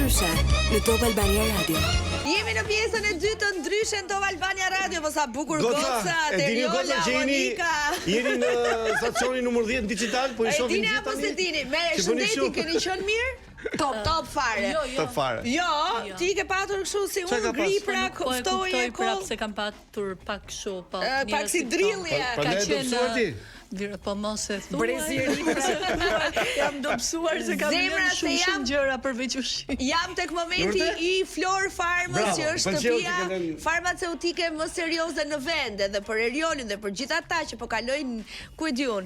Ndryshe në Top Albania Radio. Jemi në pjesën e dytë të Ndryshe në Top Albania Radio, po sa bukur goca, Teriola, Monika. Jeni në stacionin numër 10 digital, po i shohim gjithë. Apo se dini, merë shëndetin, keni qenë mirë? Top fare. Top fare. Jo, ti ke patur kështu si unë gripra, ftoje prap se kam patur pak kështu, po. Pak si drillje. Ka qenë po mos e thuaj. Breziri. Jam dobësuar se kam lënë shumë gjëra përveç ushqimit. Jam tek momenti i Flor Farmës, që është shtëpia farmaceutike më serioze në vend, edhe për Eriolin dhe për gjithë ata që po kalojnë, ku e diun,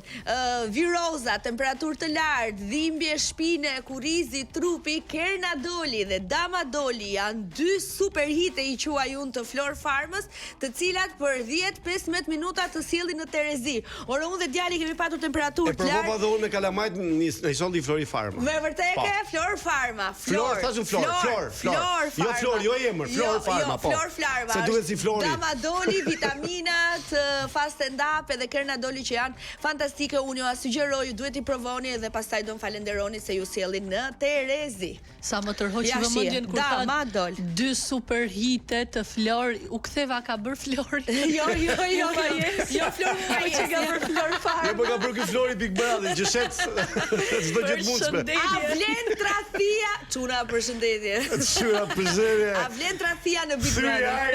viroza, temperaturë të lartë, dhimbje shpine, kurrizi trupi, Kernadoli dhe Damadoli janë dy super hite i quaj unë të Flor Farmës, të cilat për 10-15 minuta të sjellin në Terezi. Ora unë dhe djali kemi patur temperaturë të lartë. E provova dhe unë me kalamajt në solli Flori Farma. Me vërtet ke Flor Farma. Flor, thashun Flor. Jo Flor, jo emër, Flor Farma, po. Flor Farma. Se duhet si Flori. Damadoli, vitaminat, fast stand up edhe Kernadoli që janë fantastike. Unë ju sugjeroj, duhet i provoni dhe pastaj do më falenderoni se ju sjellin në Terezi. Sa më tërhoqi vëmendjen kur Damadol. Dy super hite të Flor, u ktheva ka bër Flor. Jo Flor që ka bër Flor Farma. Jo, po ka bërë ky Flori Big Brother, që shet çdo gjë të mundshme. A vlen tradhia? Çuna përshëndetje. Çuna përshëndetje. A vlen tradhia në Big Brother?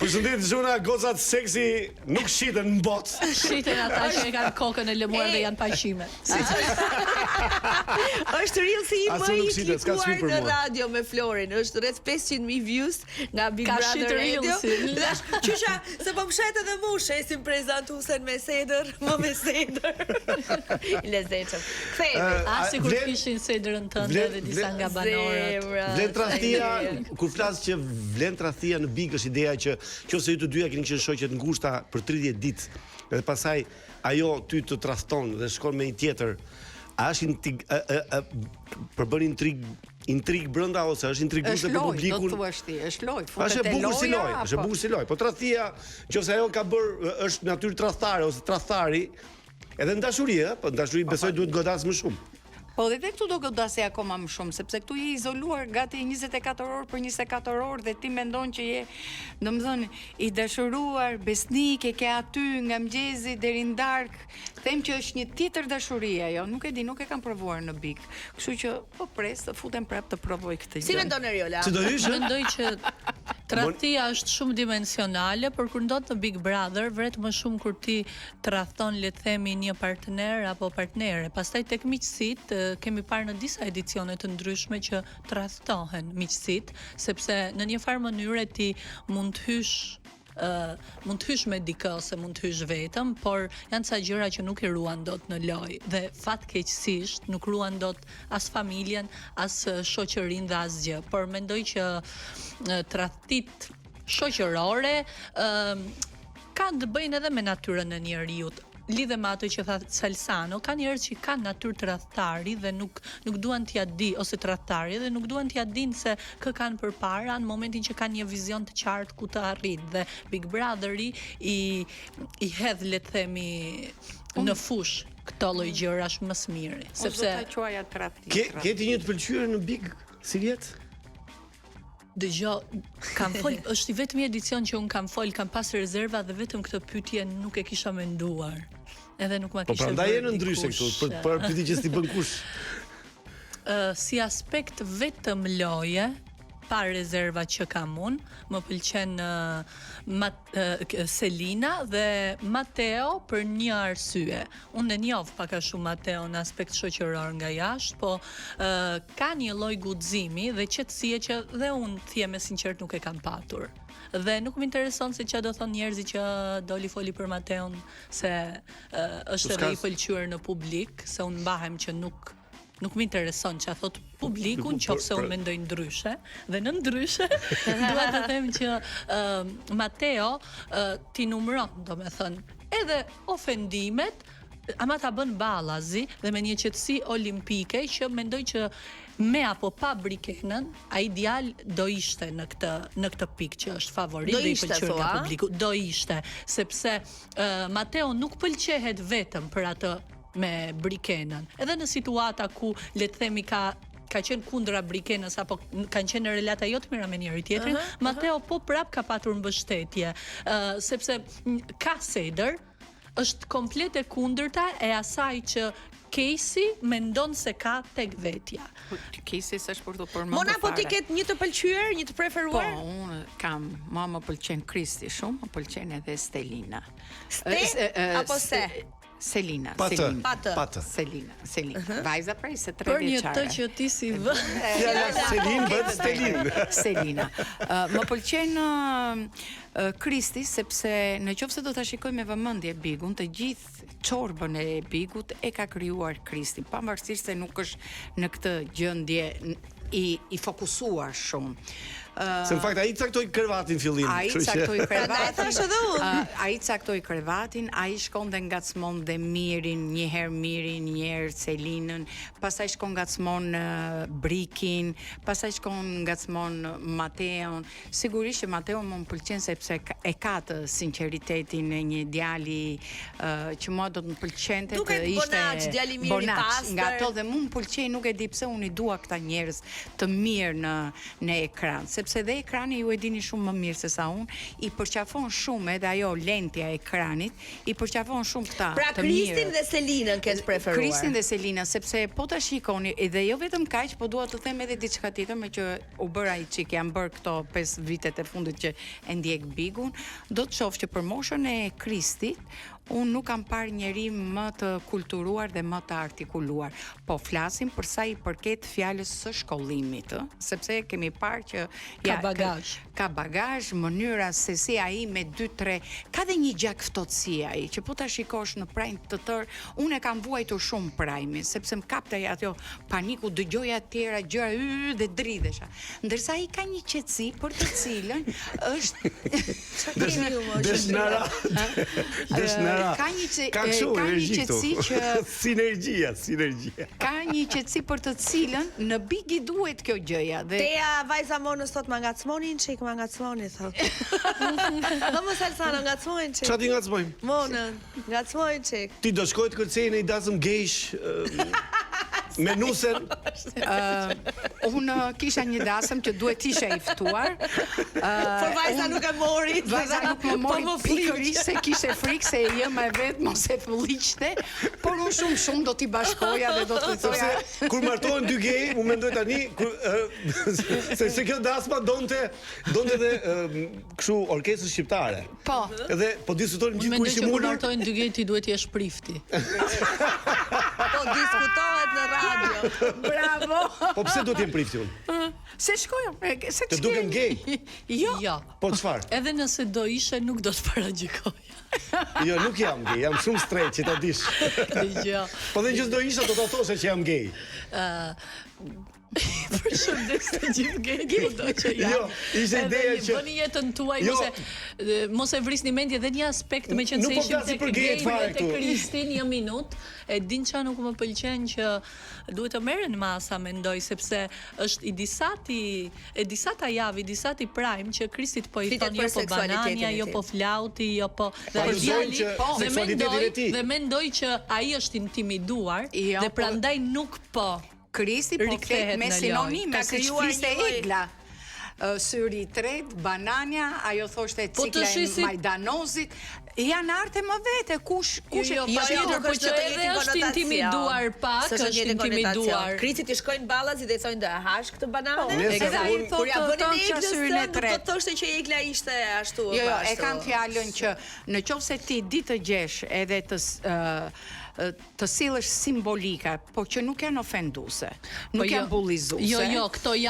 Përshëndetje Çuna, gocat seksi nuk shiten në botë. Shiten ata që kanë kokën e lëmuar dhe janë paqime. Është reelsi i më i klikuar në radio me Florin, është rreth 500.000 views nga Big Brother Radio. Qysha, se po mshet edhe mu, shesim prezantuesen me Seder, më me Seder. Lezetshëm. Kthehemi. Sikur kishin Sederën tënde dhe disa nga banorët. Vlen tradhia, kur flas që vlen tradhia në Big është ideja që nëse ju të dyja keni qenë shoqe të ngushta për 30 ditë, dhe pastaj ajo ty të tradhton dhe shkon me një tjetër, a është përbën intrig brenda ose është intriguese për publikun? Do të thuash ti, është lojë, futet e loja. Është bukur si lojë, po tradhia, nëse ajo ka bër është natyrë tradhtare ose tradhtari, edhe në dashuri, po në dashuri besoj duhet godas më shumë. Po dhe këtu do godasi akoma më shumë, sepse këtu je izoluar gati 24 orë për 24 orë dhe ti mendon që je, domethënë, i dashuruar, besnik, e ke aty nga mëngjesi deri në darkë. Them që është një tjetër dashuri ajo, nuk e di, nuk e kam provuar në Big. Kështu që po pres të futem prap të provoj këtë gjë. Si mendon Eriola? Si do hysh? Mendoj që tradhtia është shumë dimensionale, por kur ndodh në Big Brother, vret më shumë kur ti tradhton, le të themi, një partner apo partnere. Pastaj tek miqësitë kemi parë në disa edicione të ndryshme që tradhtohen miqësitë, sepse në një farë mënyrë ti mund të hysh me dikë ose mund të hysh vetëm, por janë ca gjëra që nuk i ruan dot në lojë dhe fatkeqësisht nuk ruan dot as familjen, as shoqërinë dhe asgjë. Por mendoj që tradhtit shoqërore kanë të bëjnë edhe me natyrën e njeriu. Lidhe me ato që tha Salsano, ka njerëz që kanë natyrë tradhtari dhe nuk duan t'ia di, ose tradhtari dhe nuk duan t'ia dinë se kë kanë përpara në momentin që kanë një vizion të qartë ku të arrin. Dhe Big Brotheri i hedh, le të themi, në fush këto lloj gjërash më së miri, sepse ta quaja tradhti. Ke ti një të pëlqyer në Big si vjet? Dëgjoj, kam fol, është i vetmi edicion që un kam pas rezerva dhe vetëm këtë pyetje nuk e kisha menduar. Edhe nuk ma kishte. Po prandaj jeni ndryshe këtu, për pyetje që s'ti bën kush. Si aspekt vetëm loje, pa rezerva që kam unë, më pëlqen Selina dhe Mateo për një arsye. Unë e njoh pak a shumë Mateo në aspekt shoqëror nga jashtë, po ka një lloj guximi dhe qetësie që dhe unë them me sinqert nuk e kam patur. Dhe nuk më intereson se çfarë do thonë njerëzit që doli foli për Mateon se është edhe i pëlqyer në publik, se unë mbahem që nuk më intereson që a thot publikun, qofse unë mendoj ndryshe, dhe në ndryshe, dua të them që Mateo ti numëron, do me thënë, edhe ofendimet, ama ta bën ballazi dhe me një qetësi olimpike që mendoj që me apo pa Brikenën, ai ideal do ishte në këtë pikë që është favorit dhe i pëlqyer nga publiku. Do ishte, sepse Mateo nuk pëlqehet vetëm për atë me Brikenën. Edhe në situata ku le të themi ka ka qenë kundra Brikenës apo kanë qenë në relata jo të mira me njëri tjetrin, Matteo po prap ka patur mbështetje, sepse Cassader është komplet e kundërta e asaj që Casey mendon se ka tek vetja. Casey s'është për të përmendur. Mona, po ti ke një të pëlqyer, një të preferuar? Po, unë kam, më pëlqen Kristi shumë, më pëlqen edhe Stelina. Apo se? Selina. Selina. Vajza prej se 3 vjeçare. Për një të që ti si vë. Selin bëhet Stelin. Selina. Më pëlqen Kristi sepse në qoftë se do ta shikoj me vëmendje Bigun, të gjithë çorbën e Bigut e ka krijuar Kristi, pavarësisht se nuk është në këtë gjendje i fokusuar shumë. Se në fakt ai caktoi krevatin fillim. Ai caktoi krevatin. Ai caktoi krevatin, ai shkon dhe ngacmon dhe Mirin, një herë Selinën, pastaj shkon ngacmon Brikin, pastaj shkon ngacmon Mateon. Sigurisht që Mateo më pëlqen sepse e ka të sinqeritetin e një djali që mua do të më pëlqente të ishte Bonaç, djali mirë i pastër. Nga ato dhe mua më pëlqej, nuk e di pse unë i dua këta njerëz të mirë në ekran, sepse dhe ekrani ju e dini shumë më mirë se sa unë, i përqafon shumë edhe ajo lentja e ekranit, i përqafon shumë këta pra, të mirë. Pra Kristin dhe Selinën ke preferuar. Kristin dhe Selinën, sepse po ta shikoni, edhe jo vetëm kaq, po dua të them edhe diçka tjetër, me që u bëra i çik, janë bërë këto 5 vitet e fundit që e ndjek Bigun, do të shoh që për moshën e Kristit unë nuk kam parë njeri më të kulturuar dhe më të artikuluar. Po flasim për sa i përket fjalës së shkollimit, sepse kemi parë që ka bagazh, mënyra se si ai me 2-3, ka dhe një gjak ftohtësi ai, që po ta shikosh në Prime të tërë, unë e kam vuajtur shumë Prime-in, sepse më kaptej ato paniku, dëgjoja të tjera gjëra dhe dridhesha. Ndërsa ai ka një qetësi për të cilën është ka një qetësi që sinergjia. Ka një qetësi për të cilën në Big i duhet kjo gjëja dhe Teja vajza Monës thot ma ngacmonin çik, ma ngacmoni thot. Vamos Alsana ngacmonin çik. Çfarë ti ngacmojmë? Monën, ngacmonin çik. Ti do shkoj të kërcej në i dasëm gejsh me nusen. Unë kisha një dasëm që duhet isha i ftuar. Por vajza nuk e mori. Vajza nuk më mori pikërisht se kishe frikë se e jema e vetë mos e fëlliqte, por unë shumë do t'i bashkoja dhe do të thoja. Kur martohen dy gej, mu mendoj tani se kjo dasma donte dhe kështu orkestrë shqiptare. Po. Edhe po diskutojnë gjithë kur ishim Kur ulur. martojnë dy gej ti duhet jesh prifti. Po diskutohet në radio. Bravo. Po pse do t'jem prifti unë? Se shkojëm, se Të dukem gej? Jo. Po çfarë? Edhe nëse do ishe nuk do të paragjikoja. Jo, nuk jam gej, jam shumë straight që ta dish. Dgjoj. Po dhe nëse do isha do ta thoshe që jam gej. Përshëndes të gjithë gejtë do që janë. Jo, ishte ideja që bëni jetën tuaj, mos e vrisni mendje dhe një aspekt me qenë se ishim tek gejt fare tek Kristin një minutë. E din çfarë nuk më pëlqen që duhet të merren masa, mendoj, sepse është i disata javë, i disati Prime që Kristit po i thon jo po banania, jo po flauti, jo po dhe djali dhe mendoj që ai është intimiduar dhe prandaj nuk po Kristi po flet me sinonime, se fliste Egla. Syri i tret, banania, ajo thoshte cikla e Majdanozit, janë arte më vete, kush patjetër, po që edhe është intimiduar pak, është intimiduar. Kristi ti shkojnë ballazi dhe thonë do e hash këtë banane. Kur ja bënin Eglën e tretë, do thoshte që Egla ishte ashtu. Jo, e kanë fjalën që në qoftë se ti di të gjesh edhe të sillesh simbolika, po që nuk janë ofenduese, nuk janë bullizuese. Jo, këto e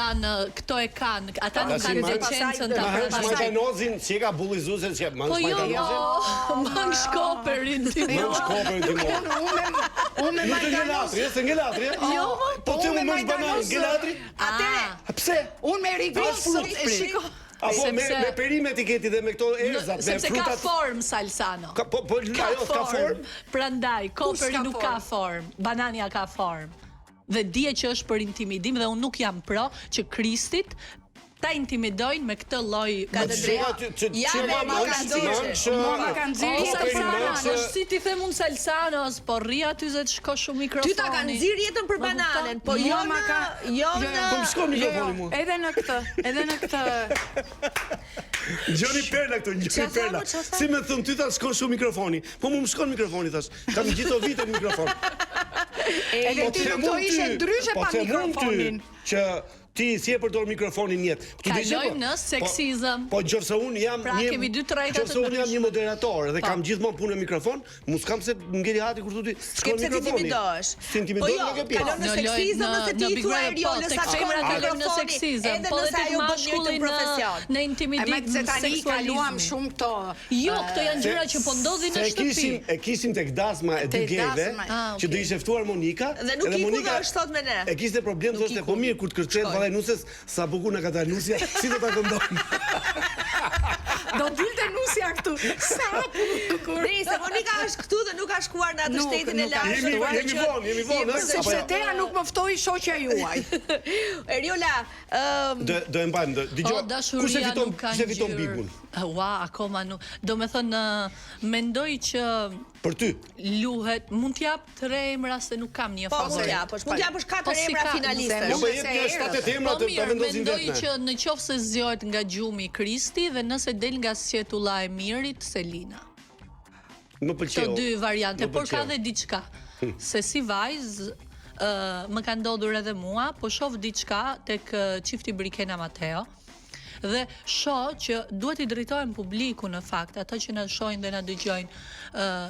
kanë, ata nuk kanë decencën ta përmbajnë. Majdanozin, si ka bullizuese, si ka Majdanozin. Mang shkoperin ti. Unë me Majdanozin. Se ngelatri, Jo, po ti më mësh banan ngelatri? Atere. Pse? Unë me rigosën e shiko. Apo me perim etiketi dhe me këto erzat, me sepse ka form Salsano. Po ajo ka form. Prandaj koperi nuk ka form, banania ka form. Dhe dije që është për intimidim dhe unë nuk jam pro që Kristit ta intimidojnë me këtë lloj Ka të drejtë. Si ti them unë Salsanos, po rri aty se të shko shumë mikrofoni. Ty ta kanë nxirr jetën për bananen, po jo në Po më shkon mikrofoni mua. Edhe në këtë. Gjoni Perla këtu, Gjoni Perla. Si më thon ty ta shkon shumë mikrofoni. Po më shkon mikrofoni thash. Kam gjithë vitet mikrofon. Edhe ti nuk do ishe ndryshe pa mikrofonin. Që ti si e përdor mikrofonin jetë. Kalojmë në seksizëm. Po gjërse unë jam unë jam një moderator dhe kam gjithmonë punë me mikrofon, mos kam se ngeli hati kur thotë shkon mikrofoni. Si intimidosh nuk e pjesë. Kalon në seksizëm nëse ti thua Eriola sa shkon në seksizëm, po edhe tek mashkulli në intimidim seksualizëm. Kaluam shumë këto. Jo, këto janë gjëra që po ndodhin në shtëpi. E kishim tek dasma e dy gejve që do ishte ftuar Monika dhe Monika thot me ne. E kishte problem thoshte po mirë kur të kërcen Nusës, sa bukur në ka dalë Nusja, si do ta këndon? Do dilte Nusja këtu. Sa bukur. Se Monika është këtu dhe nuk ka shkuar në atë shtetin e lashtë. Jemi vonë, sepse Tea nuk më ftoi shoqja juaj. Eriola, do e mbajmë, dëgjoj. Kush e fiton Bigun? Ua, akoma nuk. Do me thënë, mendoj që për ty luhet, mund t'jap 3 emra se nuk kam një favorit. Mund t'japësh 4 emra finaliste. Jo, po jep një 7 emra të vendosin vetë. Mendoj që në qoftë se zgjohet nga gjumi Kristi dhe nëse del nga sqetulla e Mirit, Selina. Më pëlqeu. Të dy variante, por ka dhe diçka. Se si vajzë më ka ndodhur edhe mua, po shoh diçka tek çifti Brikena Mateo. Dhe shoh që duhet i drejtohen publiku në fakt, ata që na shohin dhe na dëgjojnë.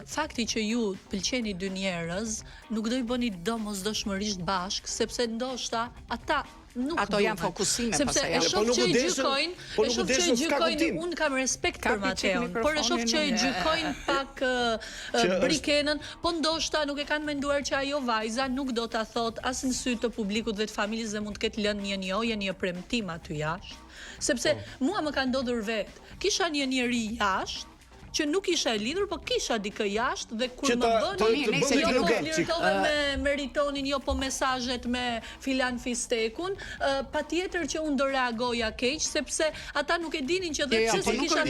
Fakti që ju pëlqeni dy njerëz nuk do i bëni domosdoshmërisht bashk, sepse ndoshta ata nuk ato janë fokusime sepse e shoh që i gjykojnë, unë kam respekt për Mateon, por e shoh që i gjykojnë pak Brikenën, po ndoshta nuk e kanë menduar që ajo vajza nuk do ta thot as në sy të publikut dhe të familjes dhe mund të ketë lënë një njohje, një premtim aty jashtë. Sepse mua më ka ndodhur vetë. Kisha një njeri jashtë që nuk isha e lidhur, po kisha dikë jashtë dhe kur më bëni jo po flirtove me meritonin, jo po mesazhet me filan fistekun, patjetër që unë do reagoja keq sepse ata nuk e dinin që dhe pse se kisha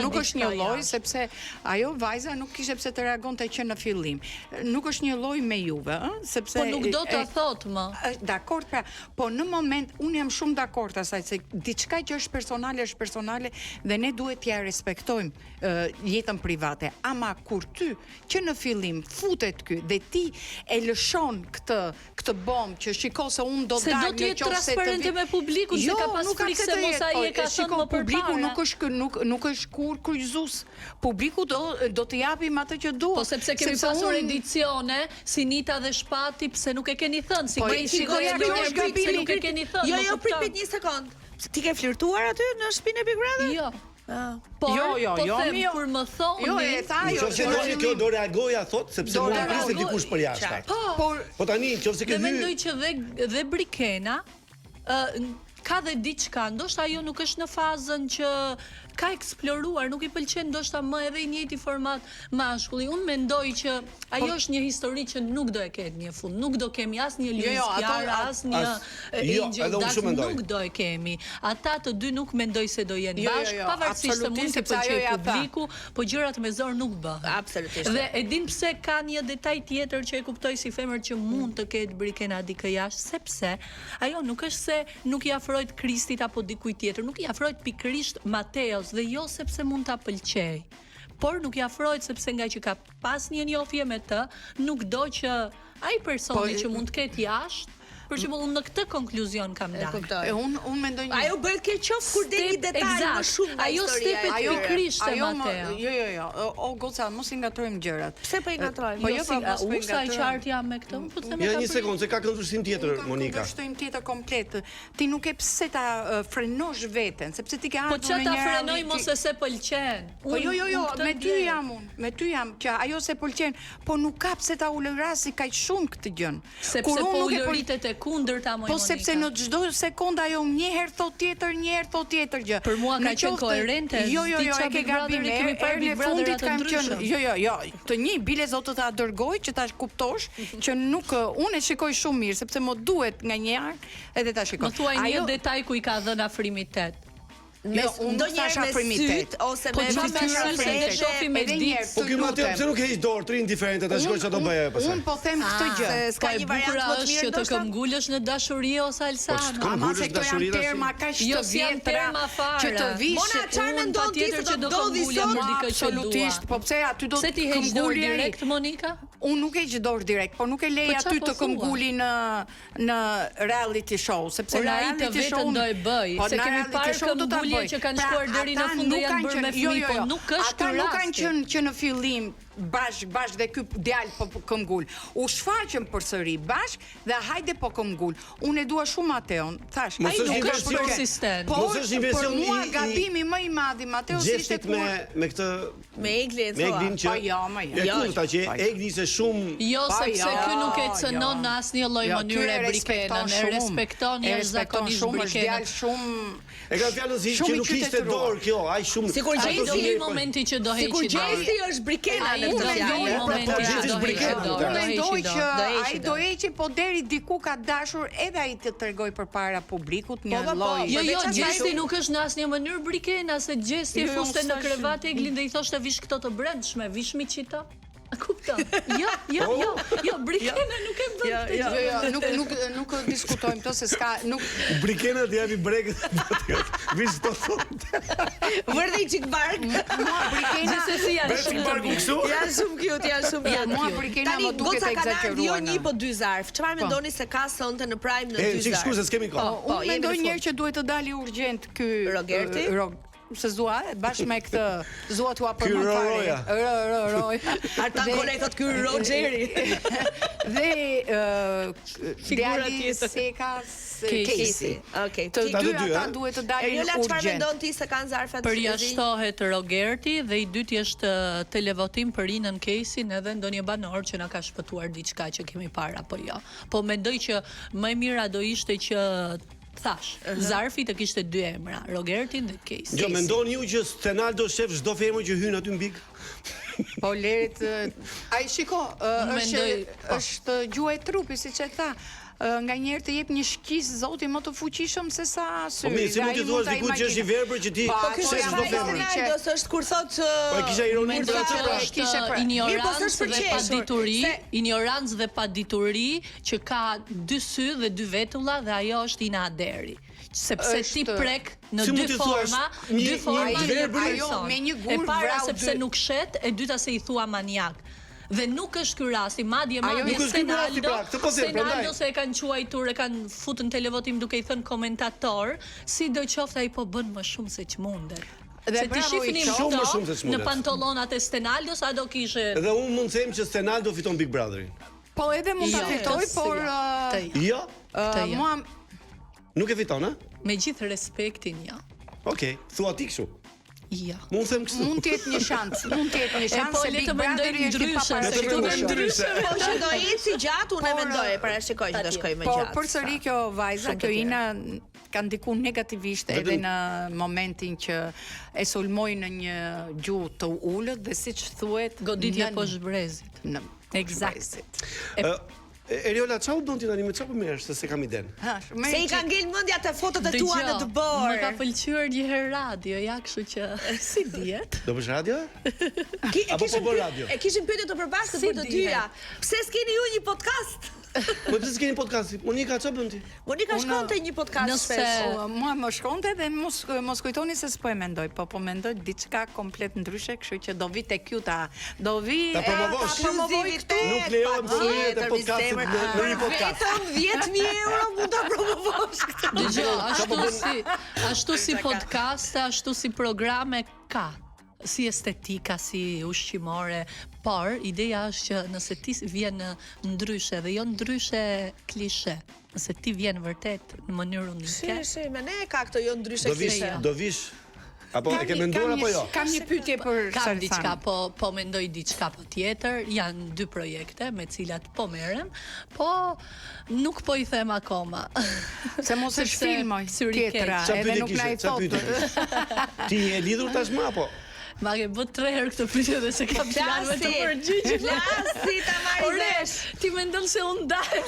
nuk është një lloj sepse ajo vajza nuk kishte pse të reagonte që në fillim. Nuk është një lloj me juve, sepse po nuk do ta thot më. Dakord, pra, po në moment unë jam shumë dakord asaj se diçka që është personale dhe ne duhet t'ja respektojmë jetën private, ama kur ty që në fillim futet ky dhe ti e lëshon këtë bombë që shiko se unë do dalë në qoftë se do të jetë transparente me publikun se ka pas frikë se mos ai e ka thënë më përpara. Publiku nuk është kur kryqëzues. Publiku do të japim atë që duhet. Po sepse kemi pasur edicione si Nita dhe Shpati, pse nuk e keni thënë, si shikoja kjo është gabim, nuk e keni thënë. Jo, prit një sekond. Ti ke flirtuar aty në shtëpinë e Big Brother? Jo. Jo, kur më thonë. Jo, e tha ajo. Nëse kjo do reagoja thot sepse mund të prisë dikush për jashtë. Po tani nëse ke mendoj që dhe Brikena ka dhe diçka, ndoshta ajo nuk është në fazën që ka eksploruar, nuk i pëlqen ndoshta më edhe i njëjti format mashkulli. Unë mendoj që ajo është një histori që nuk do e ketë një fund, nuk do kemi asnjë Luis Kiara, asnjë Angel Dust, nuk do e kemi. Ata të dy nuk mendoj se do jenë bashkë, pavarësisht se mund të pëlqejë publiku, po gjërat me zor nuk bëhen. Absolutisht. Dhe e din pse ka një detaj tjetër që e kuptoj si femër që mund të ketë Brikena dikë jashtë, sepse ajo nuk është se nuk i afrohet Kristit apo dikujt tjetër, nuk i afrohet pikërisht Mateos dhe jo sepse mund ta pëlqej, por nuk i afrohet sepse nga që ka pas një njohje me të, nuk do që ai personi që mund të ketë jashtë. Për shembull, në këtë konkluzion kam dalë. Unë mendoj një. Ajo bëhet keq qof kur del një detaj më shumë nga ajo stepet pikërisht te Mateo. Jo. O goca, mos i ngatrojmë gjërat. Pse po i ngatrojmë? Po jo, mos u sa i qartë jam me këtë. Po them ja një sekond, se ka këndvështrim tjetër Monika. Këndvështrim tjetër komplet. Ti nuk e pse ta frenosh veten, sepse ti ke ardhur me një. Po çfarë ta frenoj mos e se pëlqen? Po jo, me ty jam unë. Me ty jam që ajo se pëlqen, po nuk ka pse ta ulërasi kaq shumë këtë gjën. Sepse po ulëritet e kundërta më. Po sepse në çdo sekondë ajo një herë thot tjetër, një herë thot tjetër gjë. Për mua ka qenë koherente. Jo, e ke gabim. Kemi parë Big Brother atë ndryshëm. Jo. Të një bile zotë ta dërgoj që ta kuptosh që nuk unë e shikoj shumë mirë sepse më duhet nganjëherë edhe ta shikoj. Më thuaj një detaj ku i ka dhënë afrimitet. Ndonjëherë me syt ose me shofi me ditë. Po ky Mateo pse nuk heq dorë, tri indiferente, ta shikoj çfarë do bëj pastaj. Unë po them këtë gjë. S'ka një variant më të mirë që të këmbgulesh në dashuri ose Alsana. Ama se këto janë terma kaq të vjetra që të vish. Mona çfarë mendon ti se do këmbgulja për dikë që absolutisht. Po pse aty do të këmbgulje direkt Monika? Unë nuk e heq dorë direkt, por nuk e lej aty të këmbguli në reality show, sepse në reality show do e bëj, se kemi parë këmbgulje që kanë shkuar deri në fund dhe janë bërë me fëmijë, po nuk është ky rast. Ata nuk kanë qenë që në fillim bashk dhe ky djalë po këmbgul. U shfaqën përsëri bashk dhe hajde po këmbgul. Unë e dua shumë Mateon. Thash, ai nuk është persistent. Mos është një version i mua gabimi më i madh i Mateos ishte me këtë me Eglin, me Eglin që jo. E kulta që Egli ishte shumë. Jo, sepse ky nuk e cënon në asnjë lloj mënyre Brikenën, e respekton jashtëzakonisht Brikenën. E ka fjalën si që nuk ishte dorë kjo, aq shumë. Sikur gjej do një momenti që do heqi dorë. Sikur gjesti është Brikena në këtë fjalë. Unë mendoj që ai do heqi, po deri diku ka dashur edhe ai të tregoj përpara publikut një lloj. Jo, gjesti nuk është në asnjë mënyrë Brikena, se gjesti fuste në krevat Eglin dhe i thoshte vish këto të brendshme, vish mi qita. A kupton? Jo, Brikena nuk e bën këtë gjë. Jo, nuk diskutojmë këto se s'ka nuk Brikena të japi brek. Vish to thot. Vërtet çik bark. Mua Brikena se janë shumë. Janë shumë cute, janë shumë. Mua Brikena më duket egzageruar. Jo një po dy zarf. Çfarë mendoni se ka sonte në Prime në dy zarf? Çik shkuze, s'kemi kohë. Unë mendoj njëherë që duhet të dalë urgjent ky Rogerti. Se zua, bashkë me këtë zua tua për më fare. Roja. Arta Golej thot ky Rogeri. Dhe djali Sekas Casey. Okej. Të dy ata duhet të dalin urgjent. Çfarë mendon ti se kanë zarfet? Përjashtohet Rogerti dhe i dyti është televotim për Inën Casey-n edhe ndonjë banor që na ka shpëtuar diçka që kemi parë apo jo. Po mendoj që më e mira do ishte që thash, zarfi të kishte dy emra, Rogertin dhe Casey. Jo, mendoni ju që Stenaldo shef çdo femër që hyn aty në big? Po lerit, ai shiko, është gjua e trupit, siç e tha. Nga njerë të jep një shkis zoti më të fuqishëm se sa syri. Po mirë, si mund të thuash diku që është i verbër që ti shesh çdo femër. Po është kur thotë po kisha ironi për atë ignorancë dhe padituri, ignorancë dhe padituri që ka dy sy dhe dy vetulla dhe ajo është Ina Aderi. Sepse ti prek në dy forma ajo me një gur vrau sepse nuk shet, e dyta se i thua maniak. Dhe nuk është ky rasti, madje Stenaldo se e kanë quajtur, e kanë futur në televotim duke i thënë komentator, sidoqoftë ai po bën më shumë se ç'mundet. Se ti shihni në pantallonat e Stenaldos, a do kishe. Dhe unë mund të them që Stenaldo fiton Big Brotherin. Po edhe mund ta fitoj, por jo. Mua nuk e fiton, a? Me gjithë respektin, ja. Okej, thua ti kështu. Ja. Mund të them kështu. Mund të jetë një shans, se Big Brotheri është ndryshe. Po që do eci gjatë, unë e mendoj, parashikoj që do shkoj më gjatë. Po përsëri kjo vajza, kjo Ina ka ndikuar negativisht edhe në momentin që e sulmoi në një gjuhë të ulët dhe siç thuhet goditja poshtë brezit. Eksakt. Eriola, çau bën ti tani me çfarë merresh se kam iden? Se i ka ngel mendja te fotot e tua në të borë. Më ka pëlqyer një herë radio, ja, kështu që si dihet. Do bësh radio? Apo po bën radio? E kishim pyetur të përbashkët për të dyja. Pse s'keni ju një podcast? Po pse s'keni podcast? Monika çfarë bën ti? Monika shkonte një podcast shpesh. Mua më shkonte dhe mos kujtoni se s'po e mendoj, po mendoj diçka komplet ndryshe, kështu që do vi tek ju do vi ta promovoj këtu. Nuk lejohen promovimet e podcastit në një podcast. Vetëm 10.000 euro mund ta promovosh këtë. Dgjoj, ashtu si podcast, ashtu si programe ka. Si estetika, si ushqimore, por ideja është që nëse ti vjen ndryshe dhe jo ndryshe klishe, nëse ti vjen vërtet në mënyrë unike. Si, me ne ka këto jo ndryshe klishe. Do vish Apo e ke menduar apo jo? Kam një pyetje për Kam diçka, Salsan. po mendoj diçka tjetër. Janë 2 projekte me cilat po merrem, po nuk po i them akoma. Se mos është Sepse filmoj syri tjetra, keq. edhe nuk na i thot. Ti je lidhur tashmë apo? Ma ke bë 3 herë këtë pyetje dhe se kam planeve të përgjigjur. Flasi ta marrë vesh. Ti mendon se unë ndaj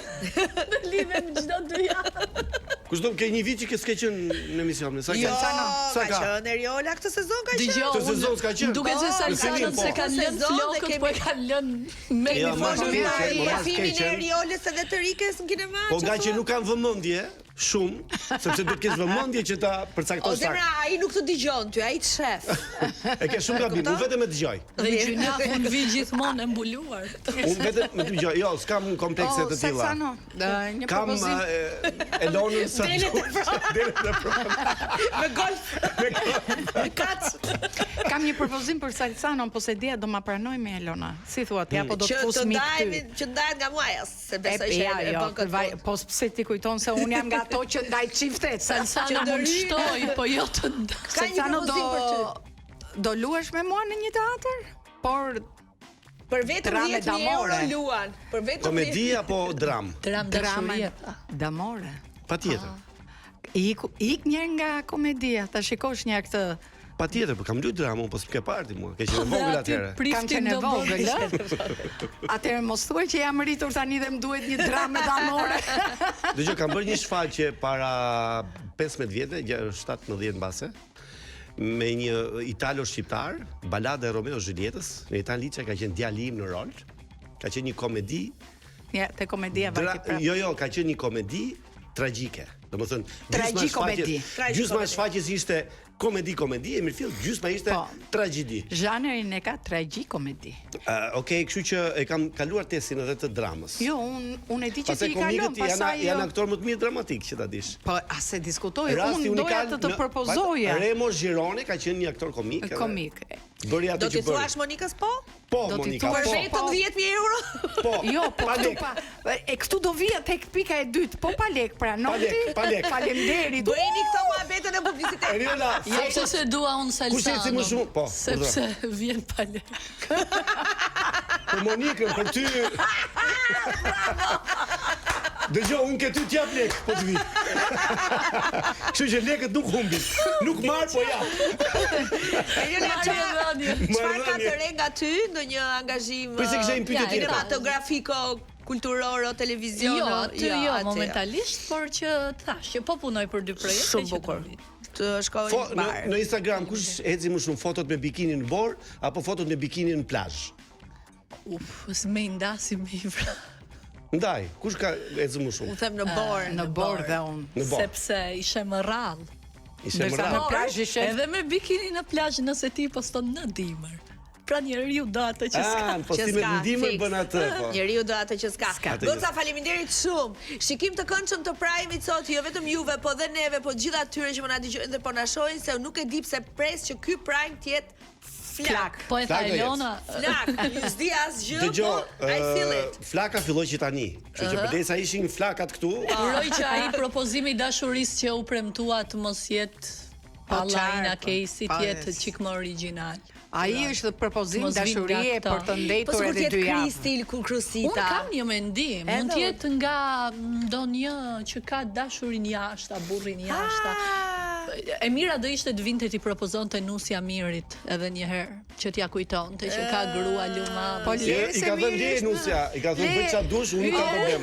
në lidhem çdo 2 javë. Kushdo ke një vit që ke s'ke qenë në emision, sa Jo, ka? ka qenë Eriola këtë sezon ka qenë. Dëgjoj, Këtë sezon s'ka qenë. Duket se Po, Salsanët po. se kanë lënë Sezon dhe flokët, kemi- po e kanë lënë me Jo, një ma formë. s'ke qenë, Ja, ma s'ke filmin e qenë. Eriolës edhe të rikes në kinema. Po nga që nuk kanë vëmendje shumë, sepse duhet të kesh vëmendje që ta O përcaktosh zemra, saktë. ai nuk të dëgjon ty, ai të shef. E ke shumë gabim, unë vetëm e dëgjoj. Dhe gjyna unë vi gjithmonë e mbuluar. Unë vetëm e dëgjoj. Jo, s'kam komplekse të tilla. Salsano, një Kam propozim. Elonën sa Delet e Me golf, me kac. Kam një propozim për Salsanon, po se dia do ma pranoj me Elona. Si thua ti, apo do të Që fus të mik ndajemi, ty? që ndahet nga muaja, se besoj që Ja, e jo, bën këtë vaj, punë. po pse ti kujton se unë jam nga ato që ndaj çiftet. Salsano Që mund ndëry- shtoj, po jo të ndaj. Ka një Salsano propozim për ty. do luash me mua në një teatr? Por Për vetëm Drame 10.000 euro damore. luan. Për vetëm komedi apo dram? Dram dashurie. damore. Patjetër. Ik një nga komedia, ta shikosh një këtë. Patjetër, po kam luajtur dramë, po s'ke parti mua. Ke qenë e vogël atëherë. Kam Priftin qenë e do vogël, vogël. Atëherë mos thuaj që jam rritur tani dhe më duhet një dramë damore. Dëgjoj, kam bërë një shfaqje para 15 vjetë, 17 mbase, me një italo-shqiptar, Balada e Romeo Julietës, në Itan Liçja ka qenë djali im në rol. Ka qenë një komedi, Ja, te komedia vajti prap. jo, ka qenë një komedi tragjike. Domethënë, Tragikomedi. Gjysma e shfaqjes ishte komedi, e mirëfill, gjysma ishte Po. tragjedi. Zhanrin e ka tragikomedi. Okej, kështu që e kam kaluar testin edhe të dramës. Jo, unë e di që Pastaj ti i kalon, komikët pastaj janë aktor më të mirë dramatik, që ta dish. Po, a se diskutoj, Rasti unë doja unikal të propozoja. Remo Girone ka qenë një aktor komik. edhe Komik. Bëri atë Do që t'i bëri. thuash Monikës po? Po, do t'i Monika, thuash po. Për vetëm 10.000 euro? Po. Jo, po pa këtu lek. pa. E këtu do vija tek pika e dytë, po pa lek, pranon Pa lek, ti? pa lek. Faleminderit. Bëjeni këto muhabetën e publicitetit. Eriola, Jo pse se dua unë Kush eci më Salsano. shumë? Po, Sepse vjen pa lek. për Monikën, për ty. Dëgjoj, unë ke ty t'jap lek, po të vi. Kështu që lekët nuk humbin. Nuk marr, po ja. Eriola, çfarë ka të re nga ty në një angazhim Pse kishe një pyetje tjetër? kinematografiko, kulturor, televizion? Jo, aty jo, aty momentalisht, por që thash që po punoj për 2 projekte Shumë që bukur. do vi. Të shkoj Në bar. Instagram kush eci më shumë fotot me bikini në bor apo fotot me bikini në plazh? S'me i ndasim me i vra. Ndaj, kush ka eci më shumë? U them në bor. Në bord dhe unë. Në bor. Sepse ishe më rrallë. Ishe më Ndërsa në rrallë. plazh ishe Edhe me bikini në plazh nëse ti poston në dimër. Pra njeriu do atë që s'ka. Ah, po si me ndihmë bën atë, po. Njeriu do atë që s'ka. Atë Goca, faleminderit shumë. Shikim të këndshëm të Prime-it sot, jo vetëm juve, po dhe neve, po gjithë atyre që më na dëgjojnë dhe po na shohin, se unë nuk e di pse pres që ky Prime të jetë flak. Po e tha Flak do jetë. Elona, Flak, s'di asgjë, po Dëgjoj, I feel it. flaka filloi që tani. Kështu që përderisa ishin flakat këtu, uroj që ai propozimi i dashurisë që u premtua të mos jetë Pallajna Casey të jetë çik më origjinal. Ai është propozim Mos vin dashurie nga këto. për të Po ndetur sikur të edhe jetë 2 Kri javë. stil ku Unë Krusita. kam një mendim, mund të Edhe jetë nga ndonjë që ka dashurin jashtë, burrin jashtë. E mira do ishte të vinte ti propozonte Nusja Mirit edhe një herë, që t'ja kujtonte që ka grua luma. Po i le se ka thënë mirë. Nusja, i ka thënë bëj çfarë dush, unë nuk kam problem.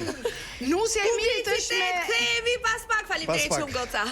Nusja e mirit është me Kthehemi pas pak, faleminderit Pas pak. shumë Goca.